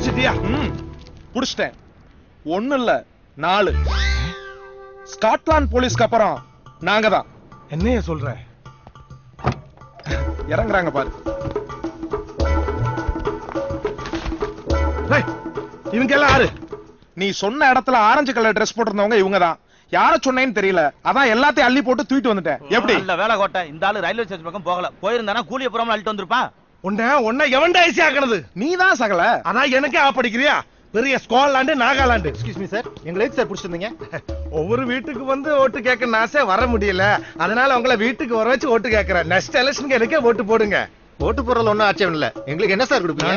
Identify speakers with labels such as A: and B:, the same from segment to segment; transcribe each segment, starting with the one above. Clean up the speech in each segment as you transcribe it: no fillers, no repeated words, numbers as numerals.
A: புடிச்சிட்டியா?
B: புடிச்சிட்டேன். ஒண்ணு இல்ல 4. ஸ்காட்லாந்து போலீஸ்க்கு அப்புறம் நாங்க தான்.
A: என்னைய சொல்ற?
B: இறங்குறாங்க பாரு.
A: இவங்க எல்லாம் யாரு?
B: நீ சொன்ன இடத்துல ஆரஞ்சு கலர் ட்ரெஸ் போட்டிருந்தவங்க இவங்க தான். யார சொன்னேன்னு தெரியல, அதான் எல்லாத்தையும் அள்ளி போட்டு தூக்கிட்டு வந்துட்டேன். எப்படி?
C: இல்ல வேலை கோட்டை, இந்த ஆளு ரயில்வே ஸ்டேஷன் பக்கம் போகல, போயிருந்தானா கூலிய புறாம அள்ளிட்டு வந்திருப்பான்.
A: உன்னை எவன்டா ஈஸி ஆக்குனது?
B: நீ தான் சகல.
A: அதான் எனக்கே ஆப்படிக்கிறியா? பெரிய Scotland Nagaland.
D: Excuse me sir, எங்களை சார் பிடிச்சிருந்தீங்க.
A: ஒவ்வொரு வீட்டுக்கு வந்து ஓட்டு கேட்க ஆசை, வர முடியல, அதனால உங்களை வீட்டுக்கு வர வச்சு ஓட்டு கேட்கறேன். நெக்ஸ்ட் எலெக்ஷனுக்கு எனக்கே ஓட்டு போடுங்க.
D: ஓட்டு போடுறதுல ஒன்றும் ஆட்சேபம் இல்ல. எங்களுக்கு என்ன சார் கொடுப்பீங்க?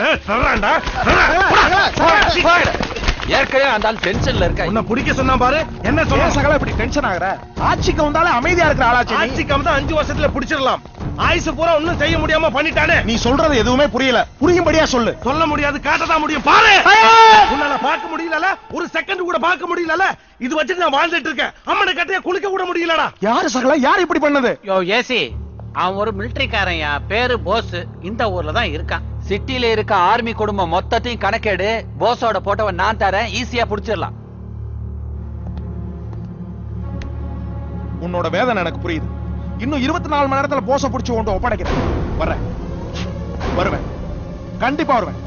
C: ஏற்கனவே அந்த ஆள் டென்ஷன்ல இருக்க.
A: உன்னை பிடிக்க சொன்னா பாரு. என்ன சொல்ல
B: சகல இப்படி டென்ஷன் ஆகுற? ஆட்சிக்கு வந்தாலே அமைதியா இருக்கிற ஆளாச்சு.
A: ஆட்சிக்கு வந்தா 5 வருஷத்துல பிடிச்சிடலாம். ஆயுசு பூரா ஒன்னும் செய்ய முடியாம பண்ணிட்டானே.
B: நீ சொல்றது எதுவுமே புரியல, புரியும்படியா சொல்லு.
A: சொல்ல முடியாது, காட்டதான் முடியும். பாரு, உன்னால பார்க்க முடியல, ஒரு செகண்ட் கூட பார்க்க முடியல. இது வச்சு நான் வாழ்ந்துட்டு இருக்கேன். அம்மனை கட்டைய குளிக்க கூட முடியலடா.
B: யாரு சகல? யார் இப்படி பண்ணது?
E: யோ ஏசி, அவன் ஒரு மிலிட்டரிக்காரன்யா, பேரு போஸ். இந்த ஊர்ல தான் இருக்கான். சிட்டில இருக்க ஆர்மி குடும்பம் மொத்தத்தையும் கணக்கெடு. போஸோட போட்டோவை நான் தரேன், ஈஸியா புடிச்சிடலாம்.
B: உன்னோட வேதனை எனக்கு புரியுது. இன்னும் 24 மணி நேரத்துல போஸ புடிச்சு கொண்டு ஒப்படைக்கிறேன். வருவேன், கண்டிப்பா வருவேன்.